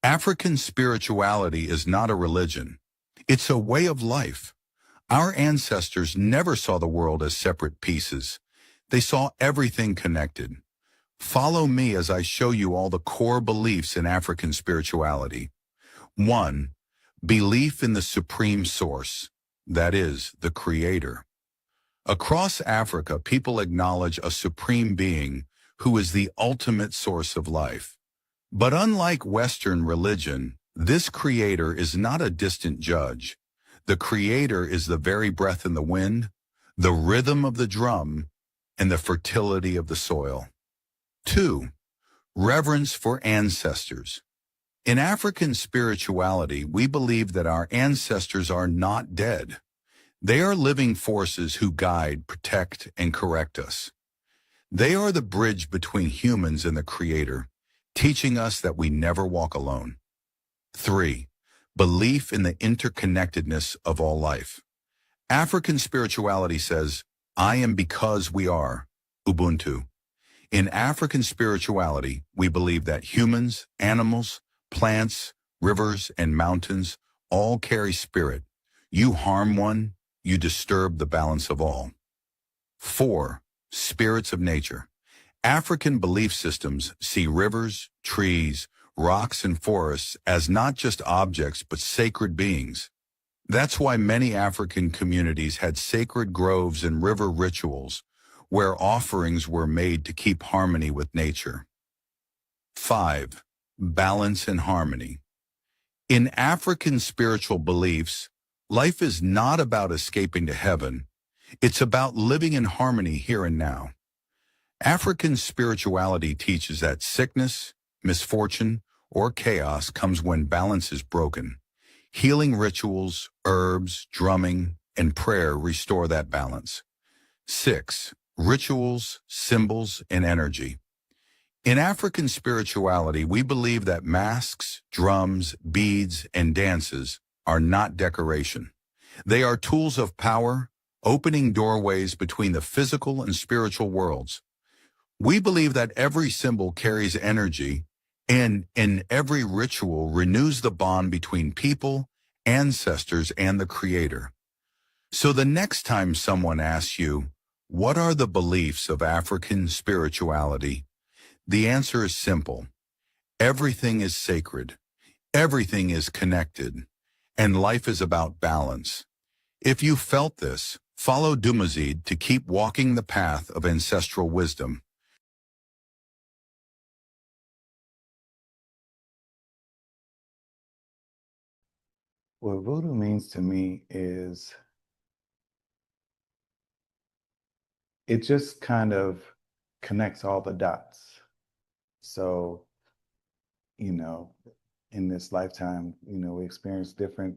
African spirituality is not a religion. It's a way of life. Our ancestors never saw the world as separate pieces. They saw everything connected. Follow me as I show you all the core beliefs in African spirituality. 1. Belief in the supreme source, that is, the Creator. Across Africa, people acknowledge a supreme being who is the ultimate source of life. But unlike Western religion, this Creator is not a distant judge. The Creator is the very breath in the wind, the rhythm of the drum, and the fertility of the soil. 2. Reverence for ancestors. In African spirituality, we believe that our ancestors are not dead. They are living forces who guide, protect, and correct us. They are the bridge between humans and the Creator, teaching us that we never walk alone. 3. Belief in the interconnectedness of all life. African spirituality says, I am because we are, Ubuntu. In African spirituality, we believe that humans, animals, plants, rivers, and mountains all carry spirit. You harm one, you disturb the balance of all. 4. Spirits of nature. African belief systems see rivers, trees, rocks, and forests as not just objects but sacred beings. That's why many African communities had sacred groves and river rituals where offerings were made to keep harmony with nature. 5. Balance and harmony. In African spiritual beliefs, life is not about escaping to heaven. It's about living in harmony here and now. African spirituality teaches that sickness, misfortune, or chaos comes when balance is broken. Healing rituals, herbs, drumming, and prayer restore that balance. 6. Rituals, symbols, and energy. In African spirituality, we believe that masks, drums, beads, and dances are not decoration. They are tools of power, opening doorways between the physical and spiritual worlds. We believe that every symbol carries energy, and in every ritual renews the bond between people, ancestors, and the Creator. So the next time someone asks you, what are the beliefs of African spirituality? The answer is simple. Everything is sacred. Everything is connected. And life is about balance. If you felt this, follow Dumazid to keep walking the path of ancestral wisdom. What voodoo means to me is it just kind of connects all the dots. So, in this lifetime, we experience different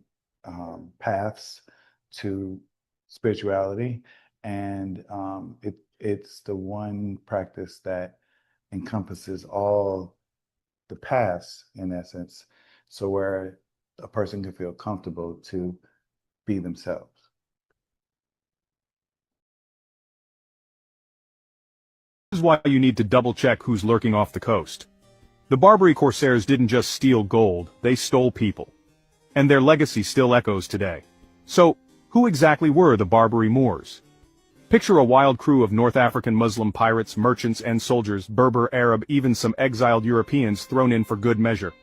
paths to spirituality, and it's the one practice that encompasses all the paths, in essence, so where a person can feel comfortable to be themselves. This is why you need to double-check who's lurking off the coast. The Barbary Corsairs didn't just steal gold, they stole people. And their legacy still echoes today. So, who exactly were the Barbary Moors? Picture a wild crew of North African Muslim pirates, merchants, and soldiers, Berber, Arab, even some exiled Europeans thrown in for good measure.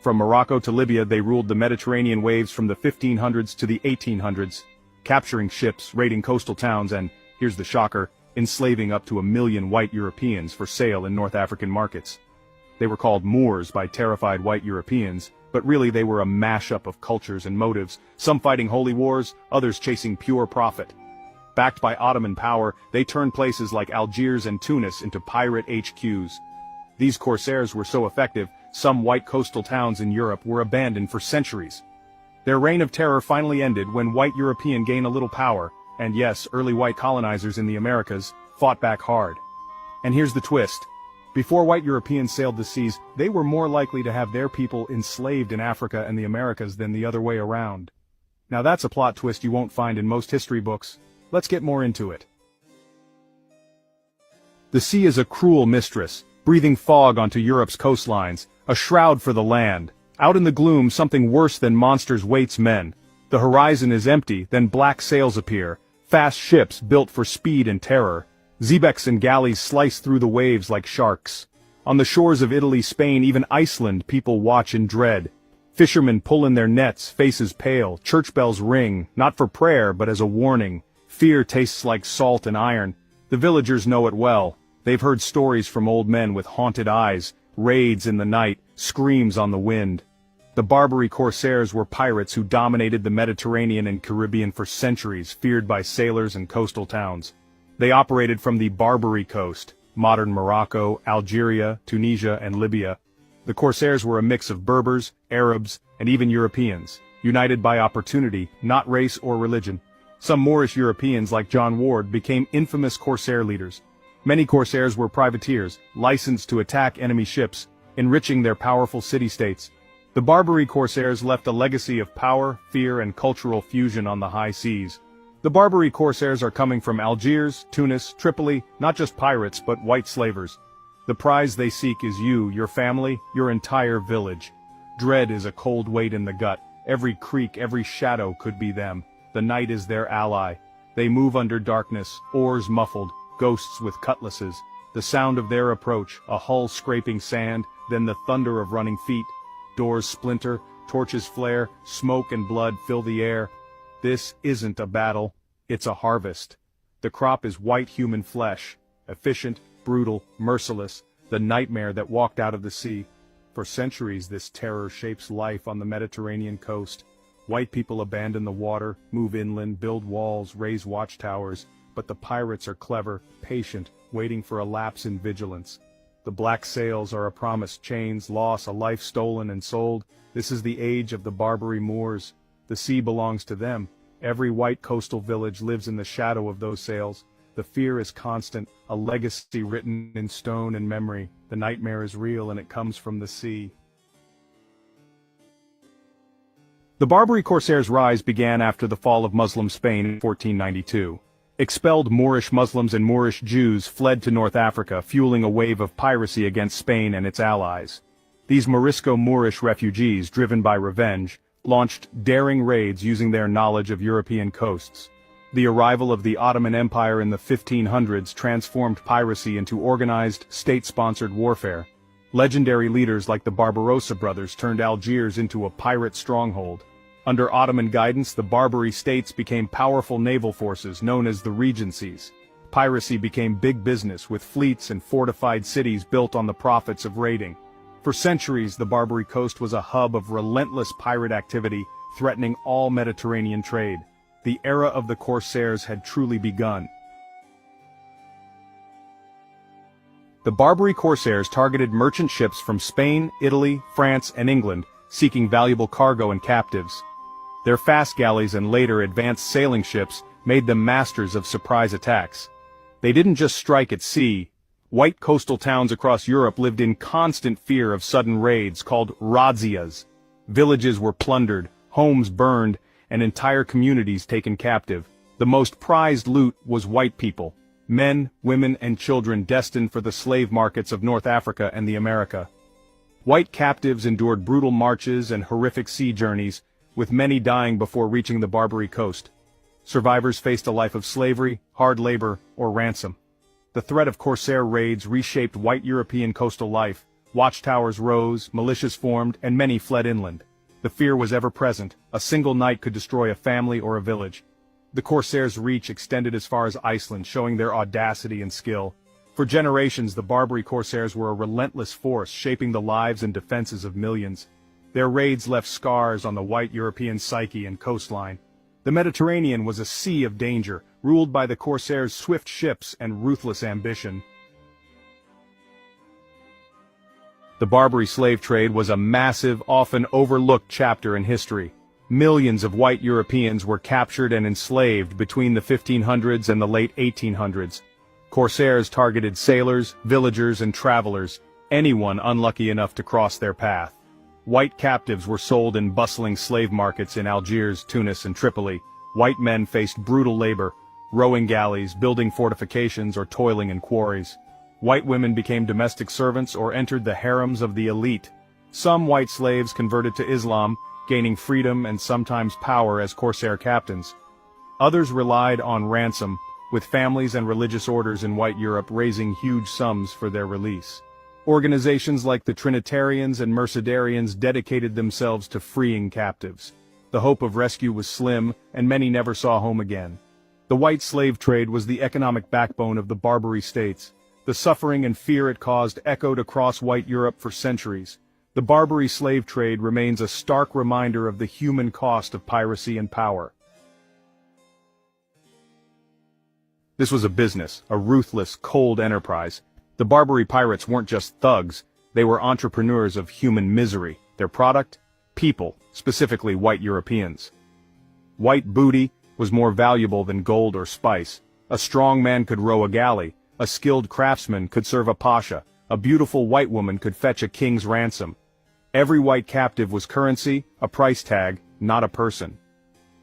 From Morocco to Libya, they ruled the Mediterranean waves from the 1500s to the 1800s, capturing ships, raiding coastal towns, and, here's the shocker, enslaving up to 1 million white Europeans for sale in North African markets. They were called Moors by terrified white Europeans, but really they were a mashup of cultures and motives, some fighting holy wars, others chasing pure profit. Backed by Ottoman power, they turned places like Algiers and Tunis into pirate HQs. These corsairs were so effective, some white coastal towns in Europe were abandoned for centuries. Their reign of terror finally ended when white European gained a little power, and yes, early white colonizers in the Americas fought back hard. And here's the twist. Before white Europeans sailed the seas, they were more likely to have their people enslaved in Africa and the Americas than the other way around. Now that's a plot twist you won't find in most history books. Let's get more into it. The sea is a cruel mistress, breathing fog onto Europe's coastlines, a shroud for the land, Out in the gloom, something worse than monsters waits men. The horizon is empty, then black sails appear, fast ships built for speed and terror. Xebecs and galleys slice through the waves like sharks. On the shores of Italy, Spain, even Iceland, people watch in dread. Fishermen pull in their nets, faces pale, church bells ring, not for prayer but as a warning. Fear tastes like salt and iron. The villagers know it well. They've heard stories from old men with haunted eyes, raids in the night, screams on the wind. The Barbary corsairs were pirates who dominated the Mediterranean and Caribbean for centuries, feared by sailors and coastal towns. They operated from the Barbary coast, modern Morocco, Algeria, Tunisia, and Libya. The corsairs were a mix of Berbers, Arabs, and even Europeans, united by opportunity, not race or religion. Some Moorish Europeans like John Ward became infamous corsair leaders. Many corsairs were privateers, licensed to attack enemy ships, enriching their powerful city-states. The Barbary corsairs left a legacy of power, fear, and cultural fusion on the high seas. The Barbary corsairs are coming from Algiers, Tunis, Tripoli, not just pirates but white slavers. The prize they seek is you, your family, your entire village. Dread is a cold weight in the gut. Every creak, every shadow could be them. The night is their ally. They move under darkness, oars muffled, ghosts with cutlasses. The sound of their approach, a hull scraping sand, then the thunder of running feet. Doors splinter, torches flare, smoke and blood fill the air. This isn't a battle, it's a harvest. The crop is white human flesh, efficient, brutal, merciless, the nightmare that walked out of the sea. For centuries this terror shapes life on the Mediterranean coast. White people abandon the water, move inland, build walls, raise watchtowers, but the pirates are clever, patient, waiting for a lapse in vigilance. The black sails are a promised chains, loss, a life stolen and sold. This is the age of the Barbary Moors. The sea belongs to them. Every white coastal village lives in the shadow of those sails. The fear is constant, a legacy written in stone and memory. The nightmare is real and it comes from the sea. The Barbary corsairs' rise began after the fall of Muslim Spain in 1492. Expelled Moorish Muslims and Moorish Jews fled to North Africa, fueling a wave of piracy against Spain and its allies. These Morisco-Moorish refugees, driven by revenge, launched daring raids using their knowledge of European coasts. The arrival of the Ottoman Empire in the 1500s transformed piracy into organized, state-sponsored warfare. Legendary leaders like the Barbarossa brothers turned Algiers into a pirate stronghold. Under Ottoman guidance, the Barbary states became powerful naval forces known as the Regencies. Piracy became big business, with fleets and fortified cities built on the profits of raiding. For centuries, the Barbary coast was a hub of relentless pirate activity, threatening all Mediterranean trade. The era of the corsairs had truly begun. The Barbary corsairs targeted merchant ships from Spain, Italy, France, and England, seeking valuable cargo and captives. Their fast galleys and later advanced sailing ships made them masters of surprise attacks. They didn't just strike at sea. White coastal towns across Europe lived in constant fear of sudden raids called razzias. Villages were plundered, homes burned, and entire communities taken captive. The most prized loot was white people, men, women, and children destined for the slave markets of North Africa and the America. White captives endured brutal marches and horrific sea journeys, with many dying before reaching the Barbary coast. Survivors faced a life of slavery, hard labor, or ransom. The threat of corsair raids reshaped white European coastal life. Watchtowers rose, militias formed, and many fled inland. The fear was ever present. A single night could destroy a family or a village. The corsairs' reach extended as far as Iceland, showing their audacity and skill. For generations, the Barbary corsairs were a relentless force, shaping the lives and defenses of millions. Their raids left scars on the white European psyche and coastline. The Mediterranean was a sea of danger, ruled by the corsairs' swift ships and ruthless ambition. The Barbary slave trade was a massive, often overlooked chapter in history. Millions of white Europeans were captured and enslaved between the 1500s and the late 1800s. Corsairs targeted sailors, villagers, and travelers, anyone unlucky enough to cross their path. White captives were sold in bustling slave markets in Algiers, Tunis, and Tripoli. White men faced brutal labor, rowing galleys, building fortifications, or toiling in quarries. White women became domestic servants or entered the harems of the elite. Some white slaves converted to Islam, gaining freedom and sometimes power as corsair captains. Others relied on ransom, with families and religious orders in white Europe raising huge sums for their release. Organizations like the Trinitarians and Mercedarians dedicated themselves to freeing captives. The hope of rescue was slim, and many never saw home again. The white slave trade was the economic backbone of the Barbary states. The suffering and fear it caused echoed across white Europe for centuries. The Barbary slave trade remains a stark reminder of the human cost of piracy and power. This was a business, a ruthless, cold enterprise. The Barbary pirates weren't just thugs, they were entrepreneurs of human misery. Their product? People, specifically white Europeans. White booty was more valuable than gold or spice. A strong man could row a galley, a skilled craftsman could serve a pasha, a beautiful white woman could fetch a king's ransom. Every white captive was currency, a price tag, not a person.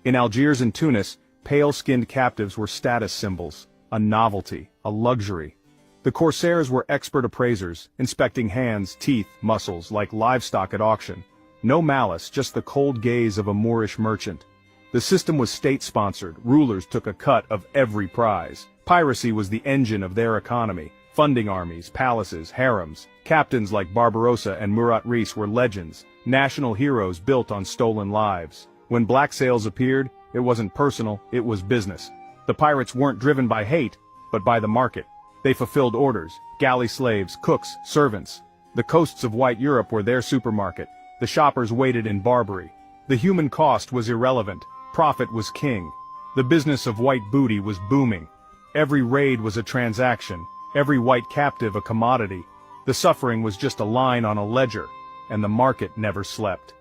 In Algiers and Tunis, pale-skinned captives were status symbols, a novelty, a luxury. The corsairs were expert appraisers, inspecting hands, teeth, muscles, like livestock at auction. No malice, just the cold gaze of a Moorish merchant. The system was state-sponsored, rulers took a cut of every prize. Piracy was the engine of their economy, funding armies, palaces, harems. Captains like Barbarossa and Murat Reis were legends, national heroes built on stolen lives. When black sails appeared, it wasn't personal, it was business. The pirates weren't driven by hate, but by the market. They fulfilled orders, galley slaves, cooks, servants. The coasts of white Europe were their supermarket. The shoppers waited in Barbary. The human cost was irrelevant, profit was king. The business of white booty was booming. Every raid was a transaction, every white captive a commodity. The suffering was just a line on a ledger, and the market never slept.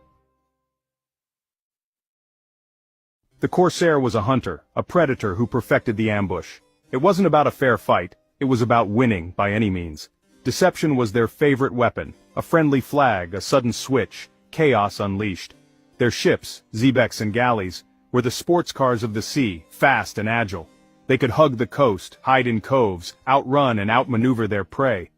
The corsair was a hunter, a predator who perfected the ambush. It wasn't about a fair fight, it was about winning by any means. Deception was their favorite weapon, a friendly flag, a sudden switch, chaos unleashed. Their ships, xebecs and galleys, were the sports cars of the sea, fast and agile. They could hug the coast, hide in coves, outrun and outmaneuver their prey.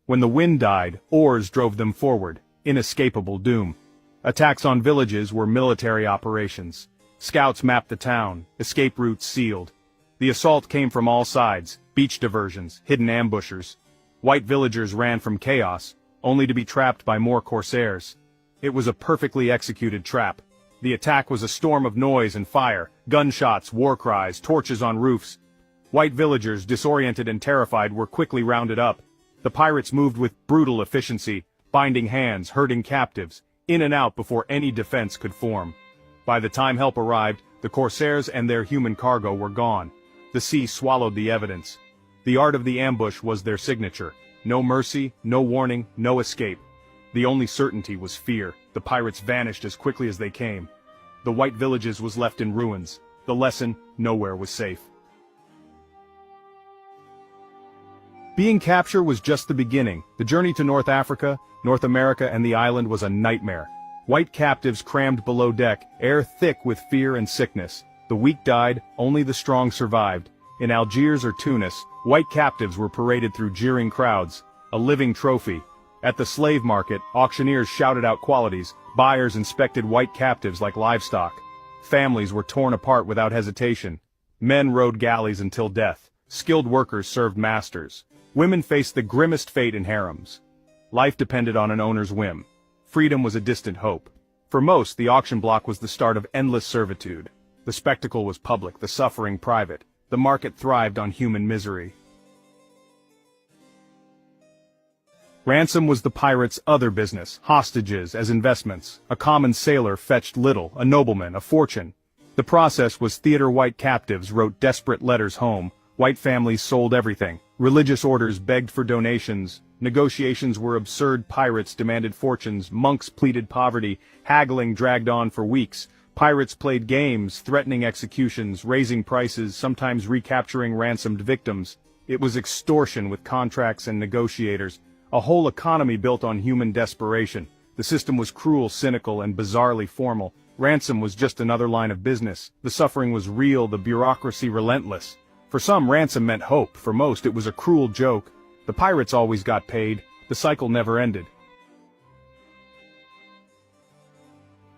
When the wind died, oars drove them forward, inescapable doom. Attacks on villages were military operations. Scouts mapped the town, escape routes sealed. The assault came from all sides, beach diversions, hidden ambushers. White villagers ran from chaos, only to be trapped by more corsairs. It was a perfectly executed trap. The attack was a storm of noise and fire, gunshots, war cries, torches on roofs. White villagers, disoriented and terrified, were quickly rounded up. The pirates moved with brutal efficiency, binding hands, herding captives, in and out before any defense could form. By the time help arrived, the corsairs and their human cargo were gone. The sea swallowed the evidence. The art of the ambush was their signature. No mercy, no warning, no escape. The only certainty was fear. The pirates vanished as quickly as they came. The white villages was left in ruins. The lesson, nowhere was safe. Being captured was just the beginning. The journey to North Africa, North America and the island was a nightmare. White captives crammed below deck, air thick with fear and sickness. The weak died, only the strong survived. In Algiers or Tunis, white captives were paraded through jeering crowds, a living trophy. At the slave market, auctioneers shouted out qualities, buyers inspected white captives like livestock. Families were torn apart without hesitation. Men rode galleys until death. Skilled workers served masters. Women faced the grimmest fate in harems. Life depended on an owner's whim. Freedom was a distant hope. For most, the auction block was the start of endless servitude. The spectacle was public, the suffering private. The market thrived on human misery. Ransom was the pirates' other business, hostages as investments. A common sailor fetched little, a nobleman, a fortune. The process was theater white captives wrote desperate letters home, white families sold everything, religious orders begged for donations, negotiations were absurd, pirates demanded fortunes, monks pleaded poverty, haggling dragged on for weeks. Pirates played games, threatening executions, raising prices, sometimes recapturing ransomed victims. It was extortion with contracts and negotiators. A whole economy built on human desperation. The system was cruel, cynical, and bizarrely formal. Ransom was just another line of business. The suffering was real, the bureaucracy relentless. For some, ransom meant hope. For most, it was a cruel joke. The pirates always got paid. The cycle never ended.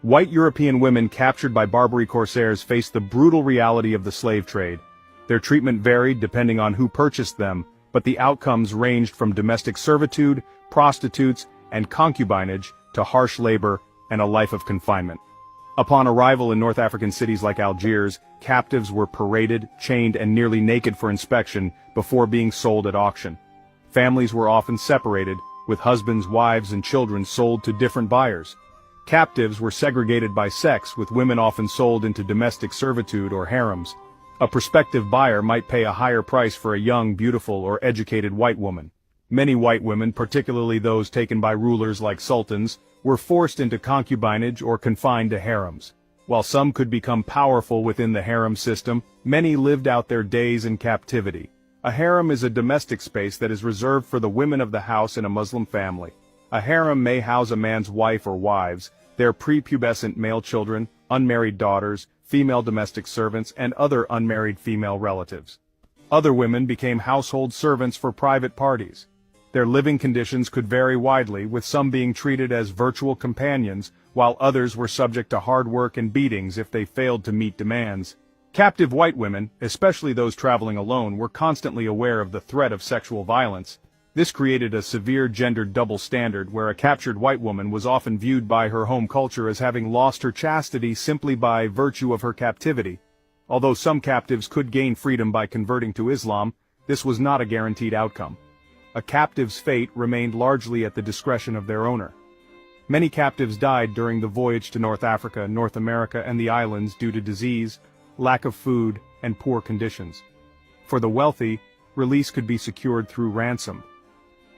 White European women captured by Barbary corsairs faced the brutal reality of the slave trade. Their treatment varied depending on who purchased them, but the outcomes ranged from domestic servitude, prostitutes, and concubinage to harsh labor and a life of confinement. Upon arrival in North African cities like Algiers, captives were paraded, chained, and nearly naked for inspection before being sold at auction. Families were often separated, with husbands, wives, and children sold to different buyers. Captives were segregated by sex, with women often sold into domestic servitude or harems. A prospective buyer might pay a higher price for a young, beautiful, or educated white woman. Many white women, particularly those taken by rulers like sultans, were forced into concubinage or confined to harems. While some could become powerful within the harem system, many lived out their days in captivity. A harem is a domestic space that is reserved for the women of the house in a Muslim family. A harem may house a man's wife or wives, their prepubescent male children, unmarried daughters, female domestic servants, and other unmarried female relatives. Other women became household servants for private parties. Their living conditions could vary widely, with some being treated as virtual companions, while others were subject to hard work and beatings if they failed to meet demands. Captive white women, especially those traveling alone, were constantly aware of the threat of sexual violence. This created a severe gendered double standard where a captured white woman was often viewed by her home culture as having lost her chastity simply by virtue of her captivity. Although some captives could gain freedom by converting to Islam, this was not a guaranteed outcome. A captive's fate remained largely at the discretion of their owner. Many captives died during the voyage to North Africa, North America, and the islands due to disease, lack of food, and poor conditions. For the wealthy, release could be secured through ransom.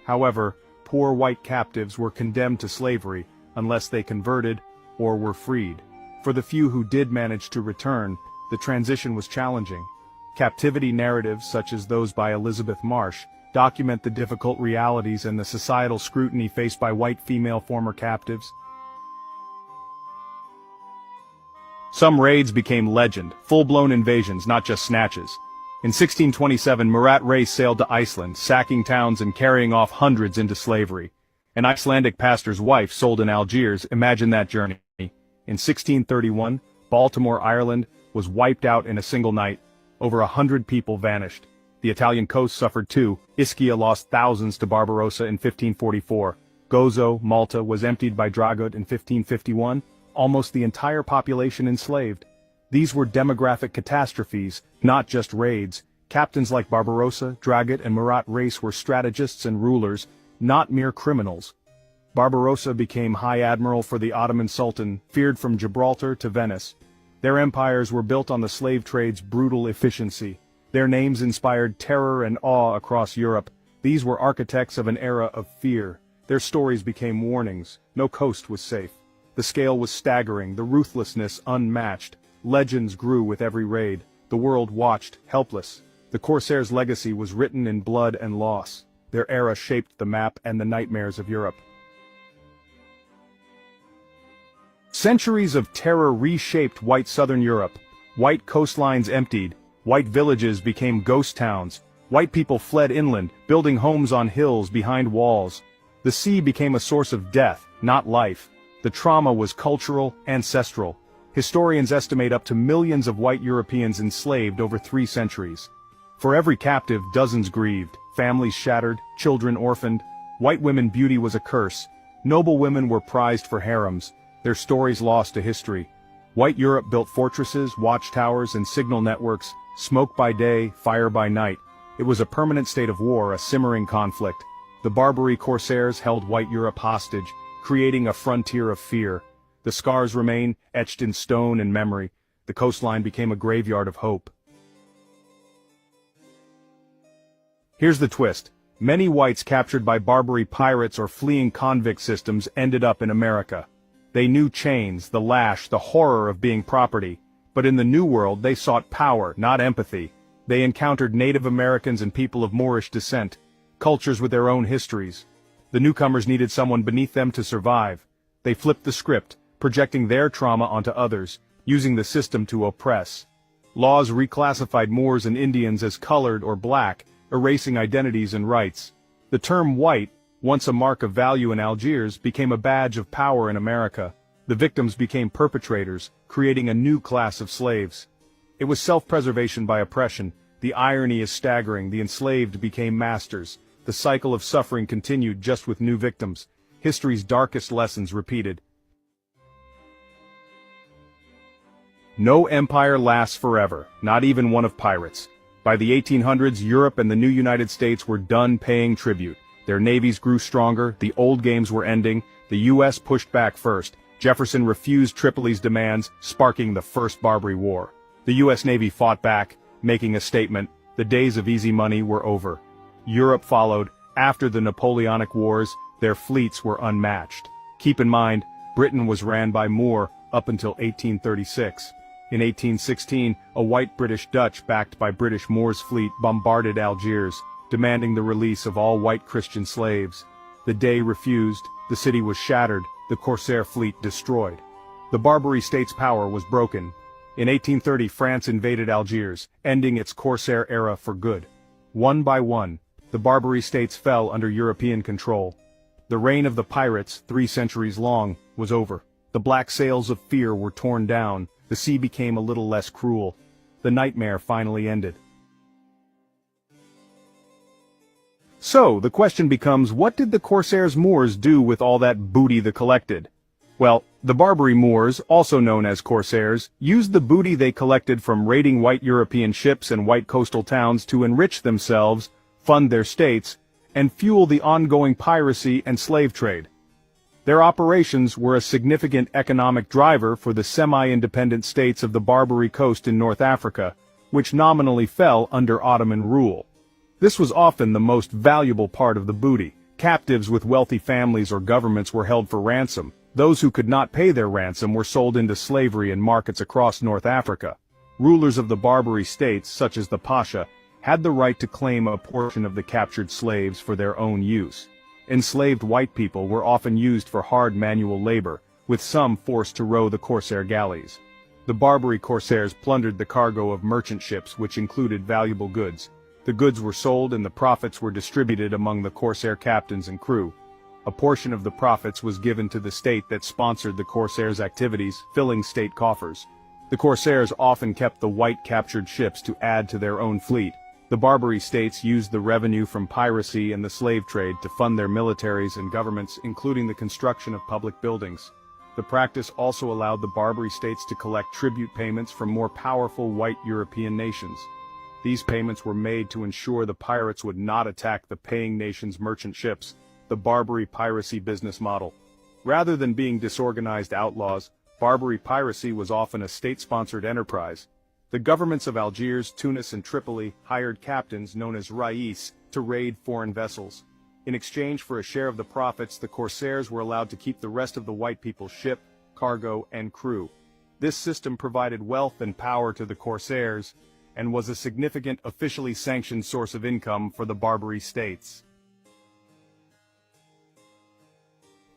However, poor white captives were condemned to slavery unless they converted or were freed. For the few who did manage to return, the transition was challenging. Captivity narratives such as those by Elizabeth Marsh document the difficult realities and the societal scrutiny faced by white female former captives. Some raids became legend, full-blown invasions, not just snatches. In 1627, Murat Reis sailed to Iceland, sacking towns and carrying off hundreds into slavery. An Icelandic pastor's wife sold in Algiers, imagine that journey. In 1631, Baltimore, Ireland, was wiped out in a single night. Over 100 people vanished. The Italian coast suffered too. Ischia lost thousands to Barbarossa in 1544. Gozo, Malta, was emptied by Dragut in 1551, almost the entire population enslaved. These were demographic catastrophes, not just raids. Captains like Barbarossa, Dragut, and Murat Reis were strategists and rulers, not mere criminals. Barbarossa became High Admiral for the Ottoman Sultan, feared from Gibraltar to Venice. Their empires were built on the slave trade's brutal efficiency. Their names inspired terror and awe across Europe. These were architects of an era of fear. Their stories became warnings. No coast was safe. The scale was staggering, the ruthlessness unmatched. Legends grew with every raid. The world watched, helpless. The Corsairs' legacy was written in blood and loss. Their era shaped the map and the nightmares of Europe. Centuries of terror reshaped white southern Europe. White coastlines emptied. White villages became ghost towns. White people fled inland, building homes on hills behind walls. The sea became a source of death, not life. The trauma was cultural, ancestral. Historians estimate up to millions of white Europeans enslaved over 3 centuries. For every captive, dozens grieved, families shattered, children orphaned. White women beauty was a curse. Noble women were prized for harems, their stories lost to history. White Europe built fortresses, watchtowers, and signal networks, smoke by day, fire by night. It was a permanent state of war, a simmering conflict. The Barbary corsairs held white Europe hostage, creating a frontier of fear. The scars remain, etched in stone and memory. The coastline became a graveyard of hope. Here's the twist. Many whites captured by Barbary pirates or fleeing convict systems ended up in America. They knew chains, the lash, the horror of being property. But in the New World they sought power, not empathy. They encountered Native Americans and people of Moorish descent, cultures with their own histories. The newcomers needed someone beneath them to survive. They flipped the script, projecting their trauma onto others, using the system to oppress. Laws reclassified Moors and Indians as colored or black, erasing identities and rights. The term white, once a mark of value in Algiers, became a badge of power in America. The victims became perpetrators, creating a new class of slaves. It was self-preservation by oppression. The irony is staggering. The enslaved became masters. The cycle of suffering continued, just with new victims. History's darkest lessons repeated. No empire lasts forever, not even one of pirates. By the 1800s, Europe and the new United States were done paying tribute. Their navies grew stronger, the old games were ending, the U.S. pushed back first. Jefferson refused Tripoli's demands, sparking the First Barbary War. The U.S. Navy fought back, making a statement. The days of easy money were over. Europe followed. After the Napoleonic Wars, their fleets were unmatched. Keep in mind, Britain was ran by Moore up until 1836. In 1816, a white British Dutch backed by British Moor's fleet bombarded Algiers, demanding the release of all white Christian slaves. The Dey refused, the city was shattered, the Corsair fleet destroyed. The Barbary state's power was broken. In 1830, France invaded Algiers, ending its Corsair era for good. One by one, the Barbary states fell under European control. The reign of the pirates, 3 centuries long, was over. The black sails of fear were torn down. The sea became a little less cruel. The nightmare finally ended. So, the question becomes, what did the Corsairs Moors do with all that booty they collected? Well, the Barbary Moors, also known as Corsairs, used the booty they collected from raiding white European ships and white coastal towns to enrich themselves, fund their states, and fuel the ongoing piracy and slave trade. Their operations were a significant economic driver for the semi-independent states of the Barbary Coast in North Africa, which nominally fell under Ottoman rule. This was often the most valuable part of the booty. Captives with wealthy families or governments were held for ransom. Those who could not pay their ransom were sold into slavery in markets across North Africa. Rulers of the Barbary states, such as the Pasha, had the right to claim a portion of the captured slaves for their own use. Enslaved white people were often used for hard manual labor, with some forced to row the Corsair galleys. The Barbary Corsairs plundered the cargo of merchant ships, which included valuable goods. The goods were sold and the profits were distributed among the Corsair captains and crew. A portion of the profits was given to the state that sponsored the Corsairs' activities, filling state coffers. The Corsairs often kept the white captured ships to add to their own fleet. The Barbary states used the revenue from piracy and the slave trade to fund their militaries and governments, including the construction of public buildings. The practice also allowed the Barbary states to collect tribute payments from more powerful white European nations. These payments were made to ensure the pirates would not attack the paying nation's merchant ships, the Barbary piracy business model. Rather than being disorganized outlaws, Barbary piracy was often a state-sponsored enterprise. The governments of Algiers, Tunis, and Tripoli hired captains known as Rais to raid foreign vessels. In exchange for a share of the profits, the Corsairs were allowed to keep the rest of the white people's ship, cargo, and crew. This system provided wealth and power to the Corsairs, and was a significant officially sanctioned source of income for the Barbary states.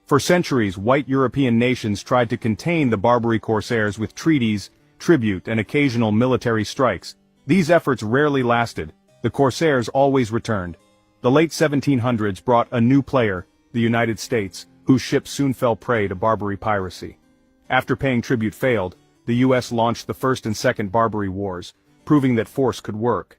For centuries, white European nations tried to contain the Barbary Corsairs with treaties, tribute, and occasional military strikes. These efforts rarely lasted. The Corsairs always returned. The late 1700s brought a new player, the United States, whose ships soon fell prey to Barbary piracy. After paying tribute failed, the U.S. launched the First and Second Barbary Wars, proving that force could work.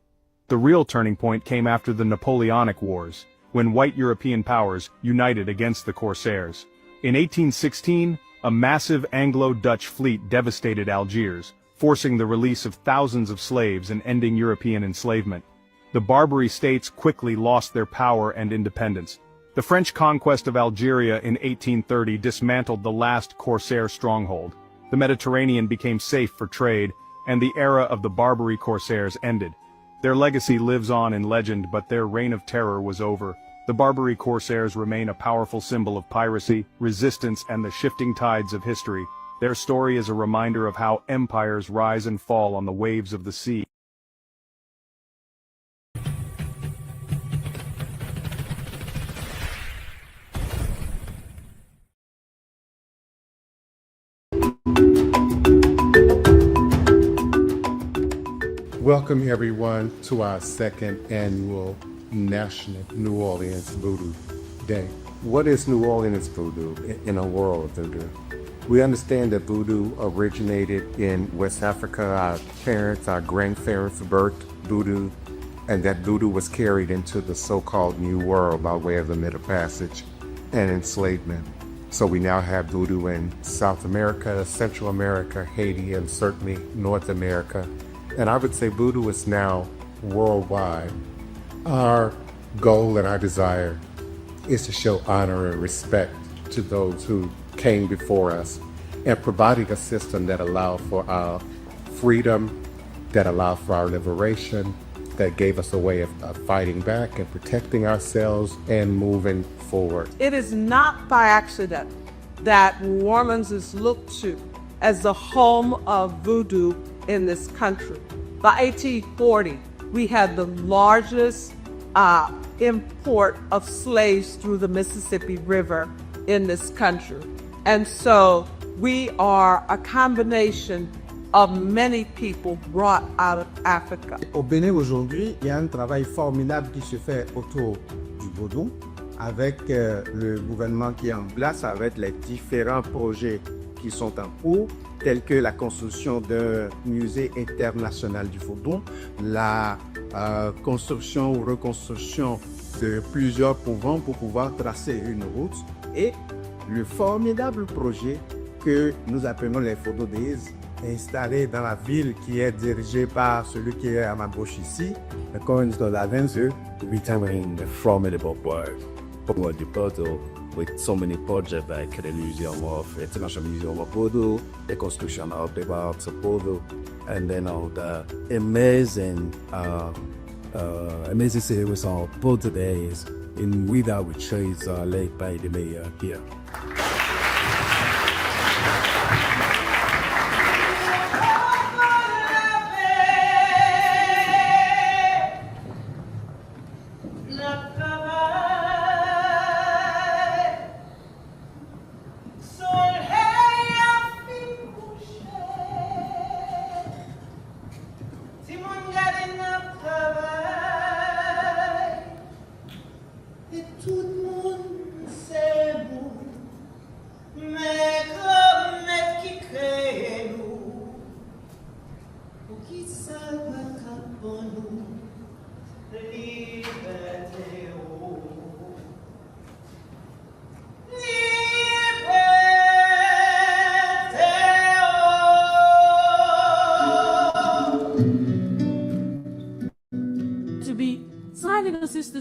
The real turning point came after the Napoleonic Wars, when white European powers united against the Corsairs. In 1816, a massive Anglo-Dutch fleet devastated Algiers, forcing the release of thousands of slaves and ending European enslavement. The Barbary states quickly lost their power and independence. The French conquest of Algeria in 1830 dismantled the last Corsair stronghold. The Mediterranean became safe for trade, and the era of the Barbary Corsairs ended. Their legacy lives on in legend, but their reign of terror was over. The Barbary Corsairs remain a powerful symbol of piracy, resistance, and the shifting tides of history. Their story is a reminder of how empires rise and fall on the waves of the sea. Welcome everyone to our second annual National New Orleans Voodoo Day. What is New Orleans Voodoo in a world of voodoo? We understand that voodoo originated in West Africa. Our parents, our grandparents birthed voodoo, and that voodoo was carried into the so-called New World by way of the Middle Passage and enslavement. So we now have voodoo in South America, Central America, Haiti, and certainly North America. And I would say voodoo is now worldwide. Our goal and our desire is to show honor and respect to those who came before us and providing a system that allowed for our freedom, that allowed for our liberation, that gave us a way of fighting back and protecting ourselves and moving forward. It is not by accident that New Orleans is looked to as the home of voodoo in this country. By 1840, we had the largest import of slaves through the Mississippi River in this country. And so we are a combination of many people brought out of Africa. Au Bénin aujourd'hui, il y a un travail formidable qui se fait autour du vaudou avec le gouvernement qui est en place, avec les différents projets qui sont en cours, tels que la construction d'un musée international du vaudou, la construction ou reconstruction de plusieurs couvents pour pouvoir tracer une route et le formidable projet que nous appelons les Voodoo Days, installé dans la ville qui est dirigée par celui qui est à ma gauche ici, le Organiser d'Aventure. Retelling the formidable work of the Vodou with so many projects like the Museum of International Museum of Vodou, the construction of the Works of Vodou, and then all the amazing series of Voodoo Days in Wida, which is led by the mayor here.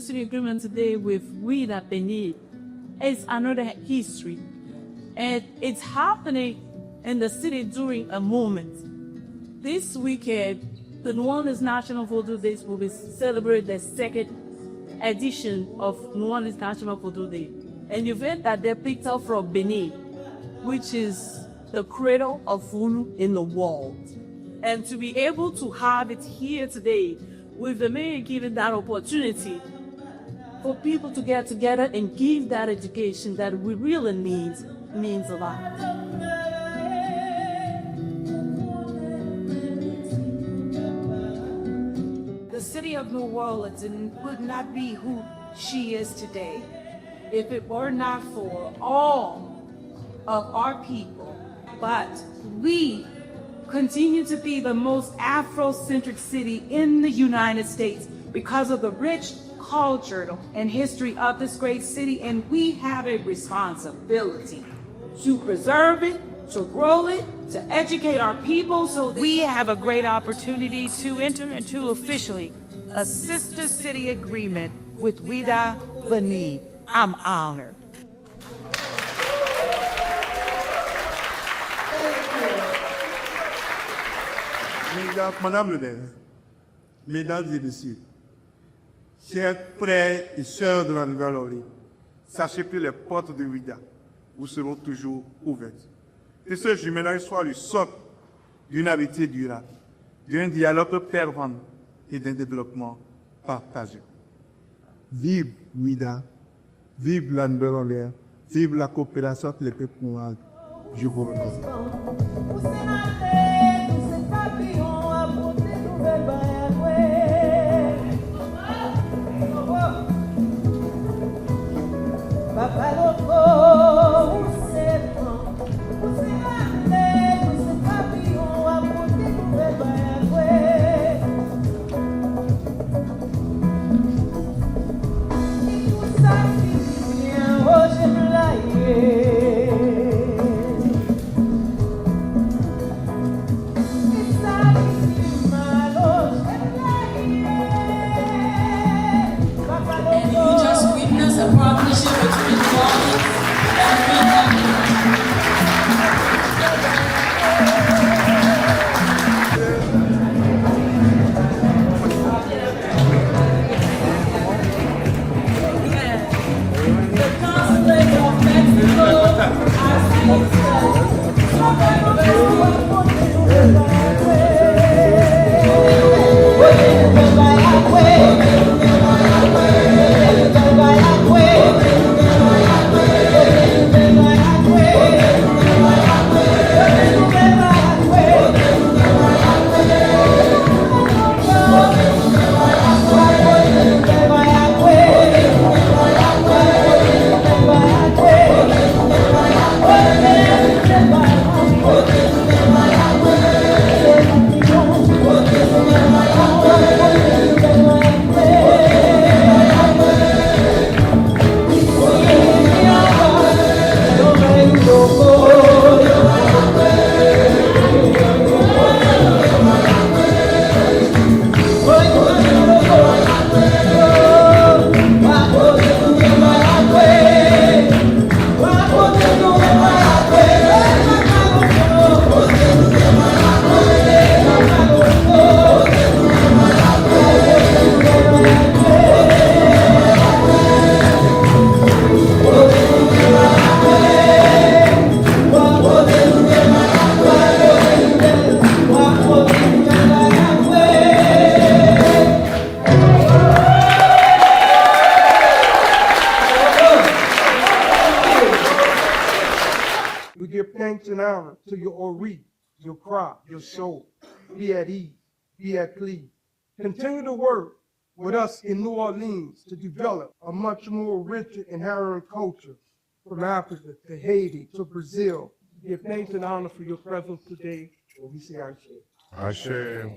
City agreement today with we that they need is another history, and it's happening in the city during a moment. This weekend, the New Orleans National Voodoo Days will be celebrated the second edition of New Orleans National Voodoo Day, an event that they picked up from Benin, which is the cradle of voodoo in the world. And to be able to have it here today, with the mayor giving that opportunity for people to get together and give that education that we really need, means a lot. The city of New Orleans would not be who she is today if it were not for all of our people. But we continue to be the most Afrocentric city in the United States because of the rich culture and history of this great city, and we have a responsibility to preserve it, to grow it, to educate our people. So we have a great opportunity to enter into officially a sister city agreement with Wida Benin. I'm honored. Madame le maire, mesdames et messieurs, chers frères et sœurs de la Nouvelle-Orléans, sachez que les portes de Wida vous seront toujours ouvertes. Que ce jumelage soit le socle d'une amitié durable, d'un dialogue permanent et d'un développement partagé. Vive Wida, vive la Nouvelle-Orléans, vive la coopération entre les peuples noirs. Je vous remercie. Papa Loco, We give thanks and honor to your ori, your crop, your soul. Be at ease, be at please. Continue to work with us in New Orleans to develop a much more richer, inherent culture from Africa to Haiti to Brazil. We give thanks and honor for your presence today, and we say our share. I share.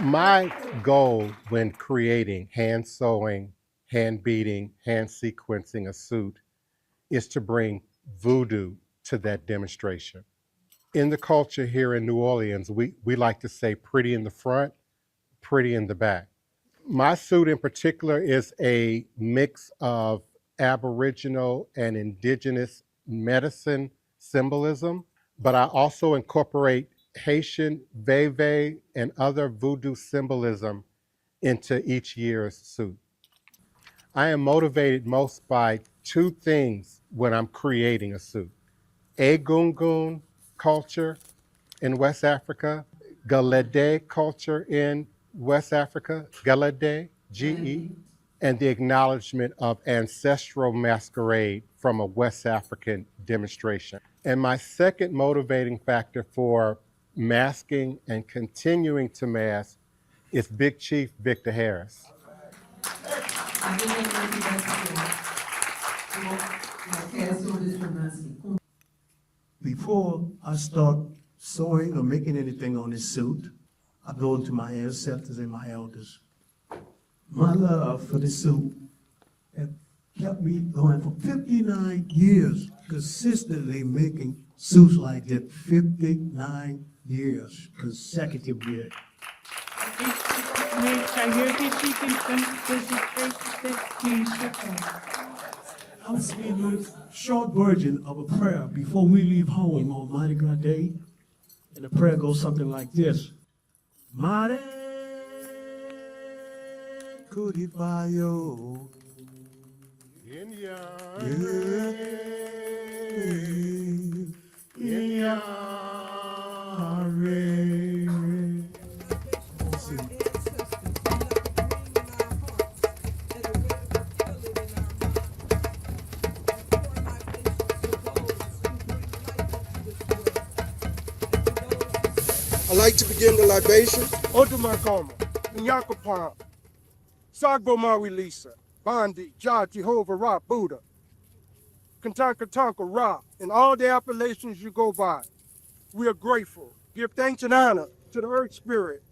My goal when creating, hand sewing, hand beading, hand sequencing a suit is to bring voodoo to that demonstration. In the culture here in New Orleans, we like to say pretty in the front, pretty in the back. My suit in particular is a mix of Aboriginal and Indigenous medicine symbolism, but I also incorporate Haitian, Veve, and other voodoo symbolism into each year's suit. I am motivated most by two things when I'm creating a suit. Egungun culture in West Africa, Galede culture in West Africa, Galede, G-E, and the acknowledgement of ancestral masquerade from a West African demonstration. And my second motivating factor for masking and continuing to mask is Big Chief Victor Harris. Before I start sewing or making anything on this suit, I go into my ancestors and my elders. My love for this suit has kept me going for 59 years, consistently making suits like that, 59 years consecutively. I'm saying a short version of a prayer before we leave home on Mardi Gras Day. And the prayer goes something like this. Mare Kudipayo. I'd like to begin the libation. Odumakoma, Nyakapam, Sagbo Maui Lisa, Bandi, Jah, Jehovah, Ra, Buddha, Kantanka Ra, and all the appellations you go by. We are grateful. Give thanks and honor to the Earth Spirit,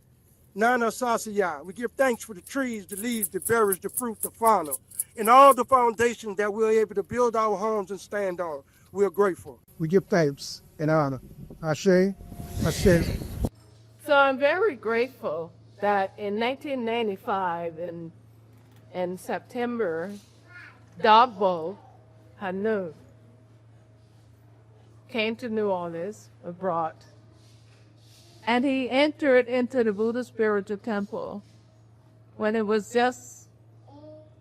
Nana Sasaya. We give thanks for the trees, the leaves, the berries, the fruit, the fauna, and all the foundations that we're able to build our homes and stand on. We are grateful. We give thanks and honor. Ashe, Ashe. So I'm very grateful that in 1995 in September, Dagbo Hanu came to New Orleans abroad, and he entered into the Voodoo spiritual temple when it was just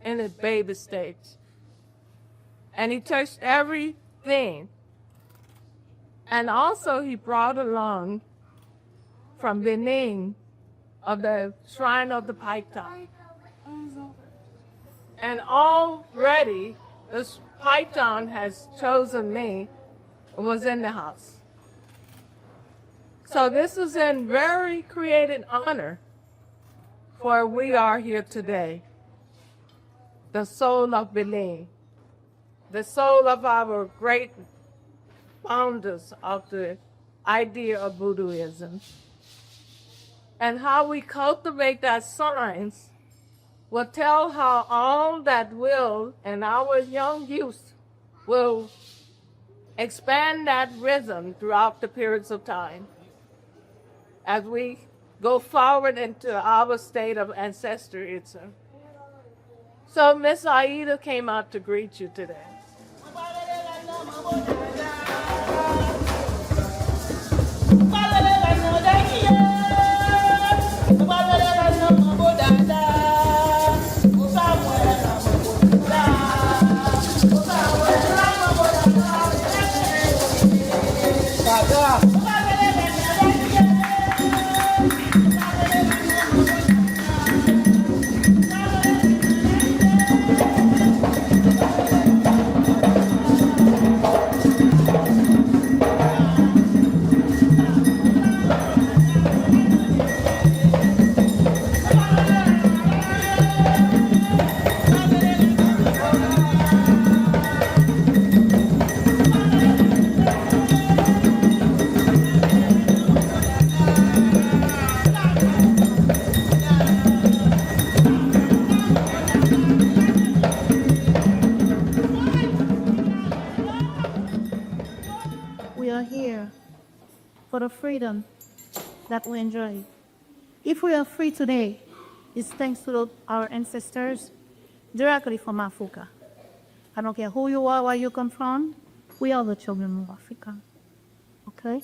in a baby stage. And he touched everything And also he brought along from Benin of the Shrine of the Python. And already this Python has chosen me, was in the house. So this is in very created honor for we are here today. The soul of Benin, the soul of our great founders of the idea of Voodooism. And how we cultivate that science will tell how all that will and our young youth will expand that rhythm throughout the periods of time as we go forward into our state of ancestrism. So Miss Aida came out to greet you today. For the freedom that we enjoy. If we are free today, it's thanks to our ancestors directly from Africa. I don't care who you are, where you come from, we are the children of Africa. Okay?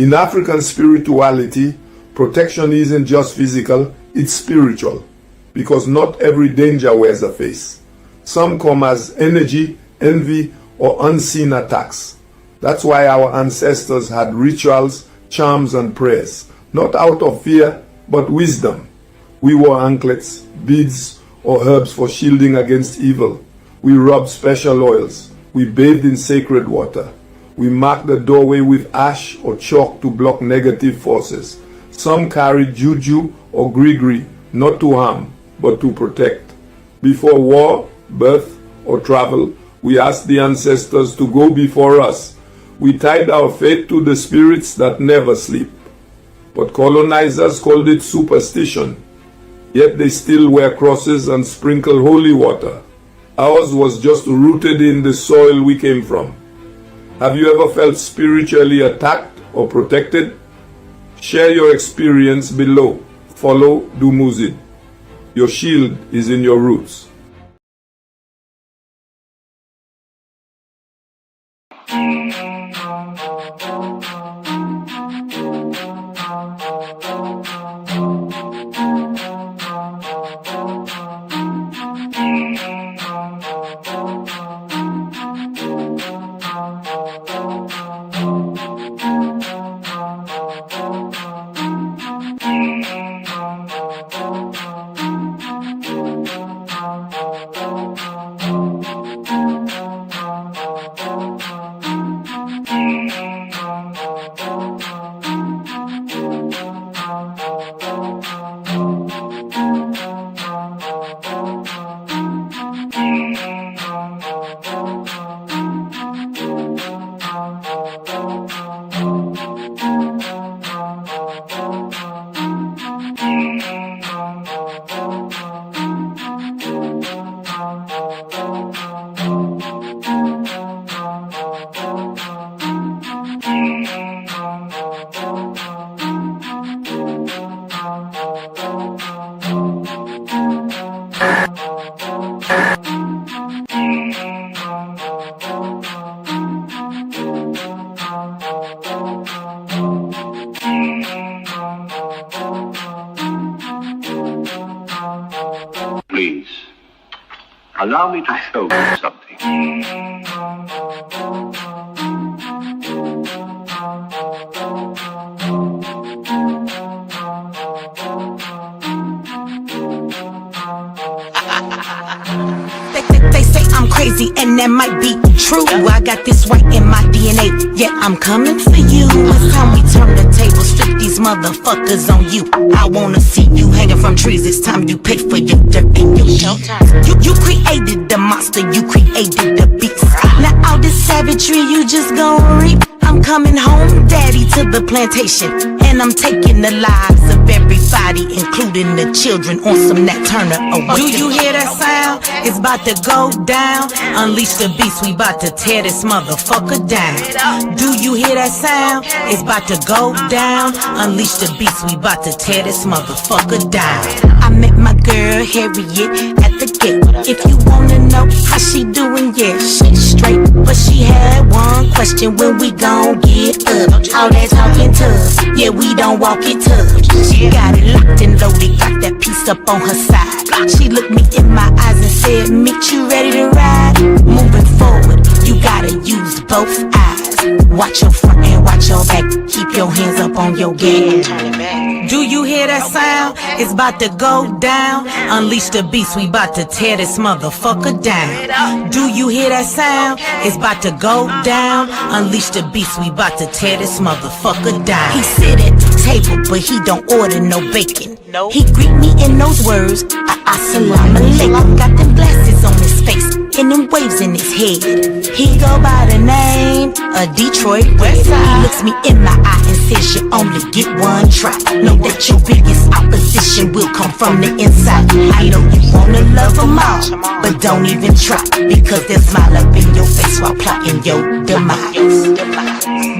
In African spirituality, protection isn't just physical, it's spiritual. Because not every danger wears a face. Some come as energy, envy, or unseen attacks. That's why our ancestors had rituals, charms, and prayers. Not out of fear, but wisdom. We wore anklets, beads, or herbs for shielding against evil. We rubbed special oils. We bathed in sacred water. We marked the doorway with ash or chalk to block negative forces. Some carried juju or grigri, not to harm, but to protect. Before war, birth, or travel, we asked the ancestors to go before us. We tied our faith to the spirits that never sleep. But colonizers called it superstition. Yet they still wear crosses and sprinkle holy water. Ours was just rooted in the soil we came from. Have you ever felt spiritually attacked or protected? Share your experience below. Follow Dumuzid. Your shield is in your roots. Please, allow me to show you something. They say I'm crazy and that might be true. I got this right in my DNA, yeah, I'm coming for you. It's time we turn the tables, flip these motherfuckers on you. I wanna see you hanging from trees, it's time you pay for your dirt and your shit. You created the monster, you created the beast. Now all this savagery you just gon' reap. I'm coming home, daddy, to the plantation, and I'm taking the lives of everybody, including the children, on some Nat Turner. Oh, do you hear that sound? It's about to go down. Unleash the beast, we about to tear this motherfucker down. Do you hear that sound? It's about to go down. Unleash the beast, we about to tear this motherfucker down. I met my girl Harriet at the gate. If you wanna know how she doing, yeah, she's straight. But she had one question: when we gon' get up? All that talking tough, yeah, we don't walk it tough. She got it locked and loaded, got that piece up on her side. She looked me in my eyes and said, "Meet you ready to ride?" Moving forward, you gotta use both eyes. Watch your front and watch your back. Keep your hands up on your gas. Do you hear that sound? It's about to go down. Unleash the beast, we about to tear this motherfucker down. Do you hear that sound? It's about to go down. Unleash the beast, we about to tear this motherfucker down. He sit at the table, but he don't order no bacon. He greet me in those words, assalamu alaikum. Got them glasses on his face and them waves in his head. He go by the name of Detroit Westside. He looks me in my eye and says, "You only get one try. Know that your biggest opposition will come from the inside." I know you wanna love them all, but don't even try, because they'll smile up in your face while plotting your demise.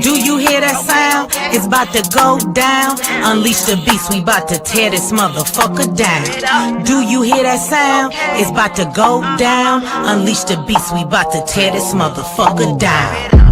Do you hear that sound? It's about to go down. Unleash the beast, we about to tear this motherfucker down. Do you hear that sound? It's about to go down. Unleash the beast, we about to tear this motherfucker down.